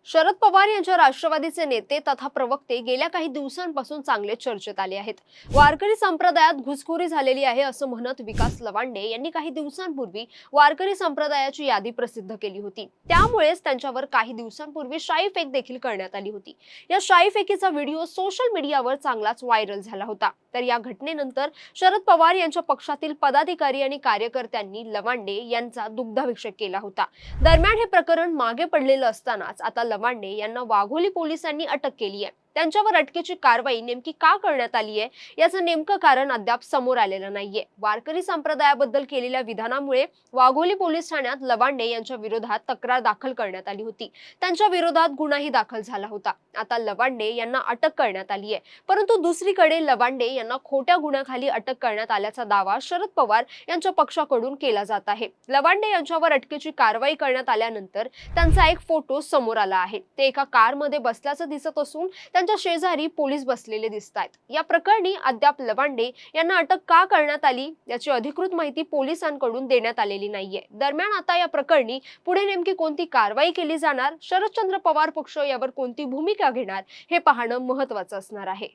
शरद पवार यांच्या राष्ट्रवादीचे नेते तथा प्रवक्ते गेल्या काही दिवसांपासून चांगले चर्चेत आले आहेत। वारकरी संप्रदायात घुसखोरी झालेली आहे असं म्हणत विकास लवांडे यांनी काही दिवसांपूर्वी वारकरी संप्रदायाची यादी प्रसिद्ध केली होती। त्यामुळेच त्यांच्यावर काही दिवसांपूर्वी शाई फेक देखील करण्यात आली होती। या शाई फेकीचा व्हिडिओ सोशल मीडियावर चांगलाच व्हायरल झाला होता। तर या घटनेनंतर शरद पवार यांच्या पक्षातील पदाधिकारी आणि कार्यकर्त्यांनी लवांडे यांचा दुग्धाभिषेक केला होता। दरम्यान हे प्रकरण मागे पडलेलं असतानाच आता लवांडे यांना वाघोली पोलिसांनी अटक केली आहे। त्यांच्यावर अटकेची कारवाई नेमकी का करण्यात आली आहे याचं नेमकं कारण अद्याप समोर आलेलं नाहीये। वारकरी संप्रदायाबद्दल केलेल्या विधानामुळे वाघोली पोलीस ठाण्यात लवांडे यांच्या विरोधात तक्रार दाखल करण्यात आली होती। त्यांच्या विरोधात गुन्हाही दाखल झाला होता। आता लवांडे यांना अटक करण्यात आली आहे, परंतु दुसरीकडे लवांडे यांना खोट्या गुन्ह्याखाली अटक करण्यात आल्याचा दावा शरद पवार यांच्या पक्षाकडून केला जात आहे। लवांडे यांच्यावर अटकेची कारवाई करण्यात आल्यानंतर त्यांचा एक फोटो समोर आला आहे। ते एका कारमध्ये बसल्याचं दिसत असून त्यांच्या शेजारी पोलीस बसलेले दिसतायत। या प्रकरणी अद्याप लवांडे यांना अटक का करण्यात आली याची अधिकृत माहिती पोलिसांकडून देण्यात आलेली नाहीये। दरम्यान आता या प्रकरणी पुढे नेमकी कोणती कारवाई केली जाणार, शरदचंद्र पवार पक्ष यावर कोणती भूमिका घेणार हे पाहणं महत्त्वाचं असणार आहे।